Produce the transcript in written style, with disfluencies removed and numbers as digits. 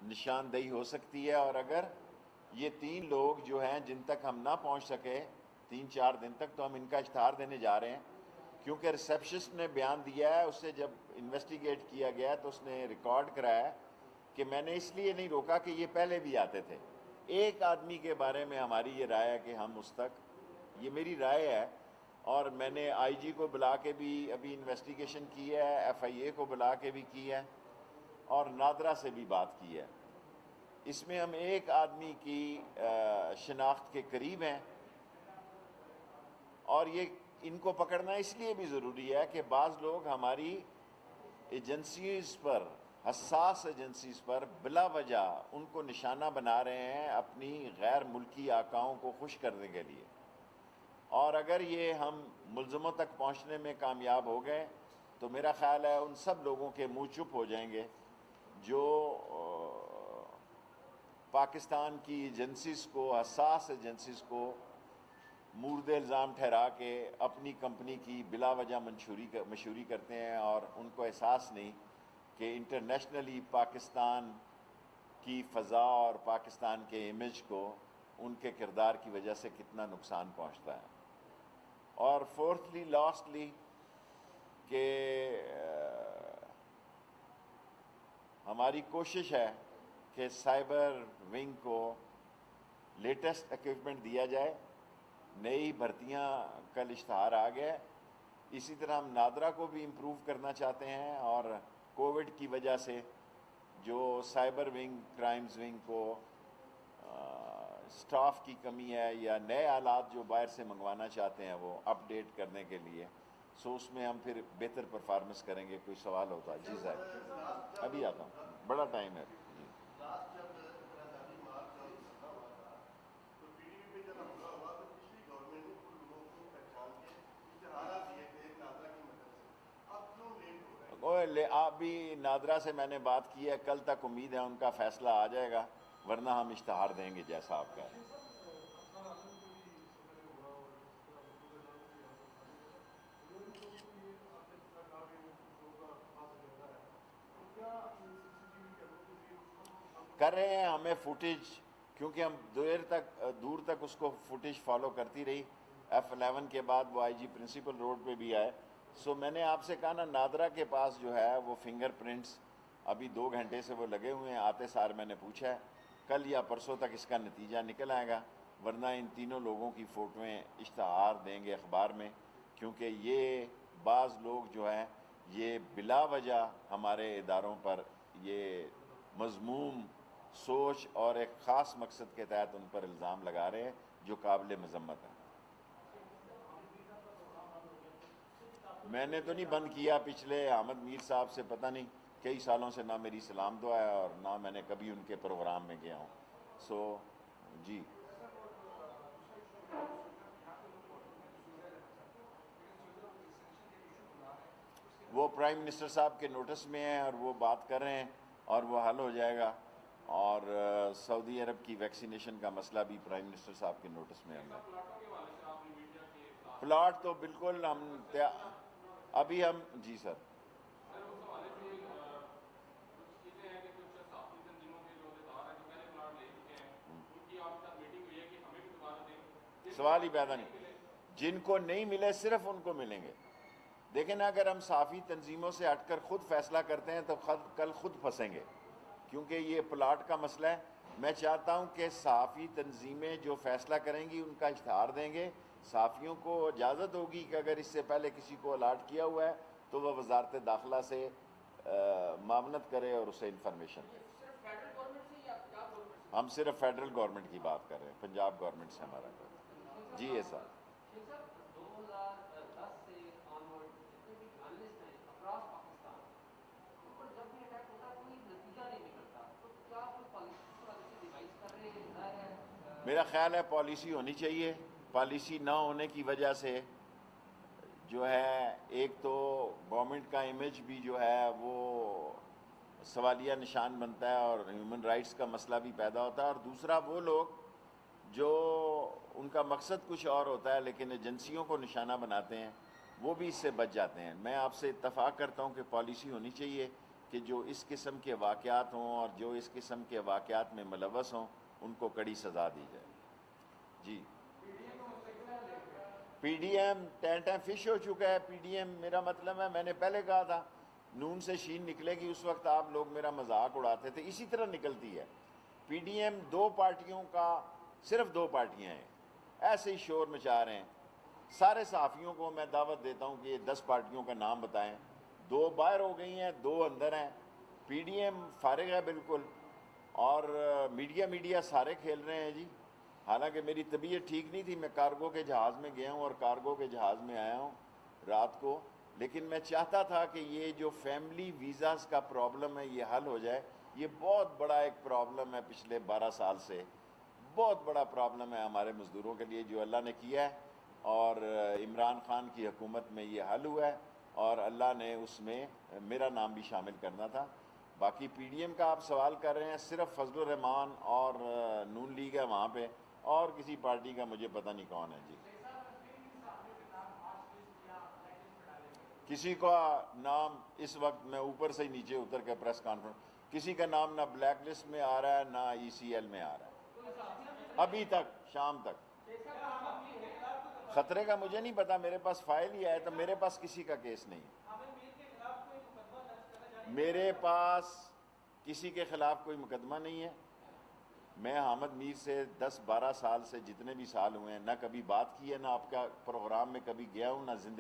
نشاندہی ہو سکتی ہے، اور اگر یہ 3 لوگ جو ہیں جن تک ہم نہ پہنچ سکے 3-4 دن تک، تو ہم ان کا اشتہار دینے جا رہے ہیں، کیونکہ ریسیپشنسٹ نے بیان دیا ہے، اس سے جب انویسٹیگیٹ کیا گیا تو اس نے ریکارڈ کرایا کہ میں نے اس لیے نہیں روکا کہ یہ پہلے بھی آتے تھے۔ ایک آدمی کے بارے میں ہماری یہ رائے ہے کہ ہم اس تک، یہ میری رائے ہے، اور میں نے آئی جی کو بلا کے بھی ابھی انویسٹیگیشن کی ہے، ایف آئی اے کو بلا کے بھی کی ہے، اور نادرا سے بھی بات کی ہے۔ اس میں ہم ایک آدمی کی شناخت کے قریب ہیں، اور یہ ان کو پکڑنا اس لیے بھی ضروری ہے کہ بعض لوگ ہماری ایجنسیز پر، حساس ایجنسیز پر بلا وجہ ان کو نشانہ بنا رہے ہیں اپنی غیر ملکی آقاؤں کو خوش کرنے کے لیے، اور اگر یہ ہم ملزموں تک پہنچنے میں کامیاب ہو گئے تو میرا خیال ہے ان سب لوگوں کے منہ چپ ہو جائیں گے جو پاکستان کی ایجنسیز کو، حساس ایجنسیز کو مورد الزام ٹھہرا کے اپنی کمپنی کی بلا وجہ مشہوری کرتے ہیں، اور ان کو احساس نہیں کہ انٹرنیشنلی پاکستان کی فضا اور پاکستان کے امیج کو ان کے کردار کی وجہ سے کتنا نقصان پہنچتا ہے۔ اور فورتھلی، لاسٹلی، کہ ہماری کوشش ہے کہ سائبر ونگ کو لیٹسٹ ایکوپمنٹ دیا جائے۔ نئی بھرتیاں کل اشتہار آ گئے، اسی طرح ہم نادرا کو بھی امپروو کرنا چاہتے ہیں، اور کووڈ کی وجہ سے جو سائبر ونگ، کرائمز ونگ کو سٹاف کی کمی ہے، یا نئے آلات جو باہر سے منگوانا چاہتے ہیں وہ اپ ڈیٹ کرنے کے لیے، سو اس میں ہم پھر بہتر پرفارمنس کریں گے۔ کوئی سوال ہوتا ہے؟ جی صاحب، ابھی آتا ہوں، بڑا ٹائم ہے۔ جی ابھی نادرا سے میں نے بات کی ہے، کل تک امید ہے ان کا فیصلہ آ جائے گا، ورنہ ہم اشتہار دیں گے جیسا آپ کہہ رہے ہیں۔ کر رہے ہیں، ہمیں فوٹیج، کیونکہ ہم دور تک اس کو فوٹیج فالو کرتی رہی، F11 کے بعد وہ آئی جی پرنسپل روڈ پہ بھی آئے، سو میں نے آپ سے کہا نا، نادرا کے پاس جو ہے وہ فنگر پرنٹس ابھی 2 گھنٹے سے وہ لگے ہوئے ہیں، آتے سار میں نے پوچھا ہے، کل یا پرسوں تک اس کا نتیجہ نکل آئے گا، ورنہ ان تینوں لوگوں کی فوٹویں اشتہار دیں گے اخبار میں، کیونکہ یہ بعض لوگ جو ہیں یہ بلا وجہ ہمارے اداروں پر یہ مذموم سوچ اور ایک خاص مقصد کے تحت ان پر الزام لگا رہے ہیں جو قابل مذمت ہے۔ میں نے تو نہیں بند کیا، پچھلے احمد میر صاحب سے پتہ نہیں کئی سالوں سے نہ میری سلام دعا ہے اور نہ میں نے کبھی ان کے پروگرام میں گیا ہوں، سو جی۔ وہ پرائم منسٹر صاحب کے نوٹس میں ہیں اور وہ بات کر رہے ہیں اور وہ حل ہو جائے گا، اور سعودی عرب کی ویکسینیشن کا مسئلہ بھی پرائم منسٹر صاحب کے نوٹس میں ہے۔ پلاٹ تو بالکل ہم ابھی ہم جی سر، سوال ہی پیدا نہیں، جن کو نہیں ملے صرف ان کو ملیں گے۔ دیکھیں نا، اگر ہم صحافی تنظیموں سے ہٹ کر خود فیصلہ کرتے ہیں تو کل خود پھنسیں گے، کیونکہ یہ پلاٹ کا مسئلہ ہے۔ میں چاہتا ہوں کہ صحافی تنظیمیں جو فیصلہ کریں گی ان کا اشتہار دیں گے، صحافیوں کو اجازت ہوگی کہ اگر اس سے پہلے کسی کو الاٹ کیا ہوا ہے تو وہ وزارت داخلہ سے معاونت کرے اور اسے انفارمیشن دے۔ ہم صرف فیڈرل گورنمنٹ کی بات کر رہے ہیں، پنجاب گورنمنٹ سے ہمارا کوئی جی ایسا۔ میرا خیال ہے پالیسی ہونی چاہیے، پالیسی نہ ہونے کی وجہ سے جو ہے ایک تو گورنمنٹ کا امیج بھی جو ہے وہ سوالیہ نشان بنتا ہے اور ہیومن رائٹس کا مسئلہ بھی پیدا ہوتا ہے، اور دوسرا وہ لوگ جو ان کا مقصد کچھ اور ہوتا ہے لیکن ایجنسیوں کو نشانہ بناتے ہیں وہ بھی اس سے بچ جاتے ہیں۔ میں آپ سے اتفاق کرتا ہوں کہ پالیسی ہونی چاہیے کہ جو اس قسم کے واقعات ہوں اور جو اس قسم کے واقعات میں ملوث ہوں ان کو کڑی سزا دی جائے. G P D M ten time finish ہو چکا ہے. پی ڈی ایم میرا مطلب ہے، میں نے پہلے کہا تھا نون سے شین نکلے گی، اس وقت آپ لوگ میرا مذاق اڑاتے تھے، اسی طرح نکلتی ہے. پی ڈی ایم دو پارٹیوں کا، صرف دو پارٹیاں ہیں، ایسے ہی شور مچا رہے ہیں. سارے صحافیوں کو میں دعوت دیتا ہوں کہ یہ 10 پارٹیوں کا نام بتائیں. 2 باہر ہو گئی ہیں، 2 اندر ہیں. پی ڈی ایم فارغ ہے بالکل، اور میڈیا سارے کھیل رہے ہیں جی. حالانکہ میری طبیعت ٹھیک نہیں تھی، میں کارگو کے جہاز میں گیا ہوں اور کارگو کے جہاز میں آیا ہوں رات کو، لیکن میں چاہتا تھا کہ یہ جو فیملی ویزاز کا پرابلم ہے یہ حل ہو جائے. یہ بہت بڑا ایک پرابلم ہے، پچھلے 12 سال سے بہت بڑا پرابلم ہے ہمارے مزدوروں کے لیے، جو اللہ نے کیا ہے. اور عمران خان کی حکومت میں یہ حل ہوا ہے، اور اللہ نے اس میں میرا نام بھی شامل کرنا تھا. باقی پی ڈی ایم کا آپ سوال کر رہے ہیں، صرف فضل الرحمان اور نون لیگ ہے وہاں پہ، اور کسی پارٹی کا مجھے پتہ نہیں کون ہے جی. کسی کا نام اس وقت، میں اوپر سے ہی نیچے اتر کے پریس کانفرنس، کسی کا نام نہ بلیک لسٹ میں آ رہا ہے نہ ای سی ایل میں آ رہا ہے ابھی تک شام تک. خطرے کا مجھے نہیں پتا، میرے پاس فائل ہی آیا تو میرے پاس کسی کا کیس نہیں. میرے پاس کسی کے خلاف کوئی مقدمہ نہیں ہے. میں حامد میر سے 10-12 سال سے، جتنے بھی سال ہوئے ہیں، نہ کبھی بات کی ہے، نہ آپ کا پروگرام میں کبھی گیا ہوں، نہ زندگی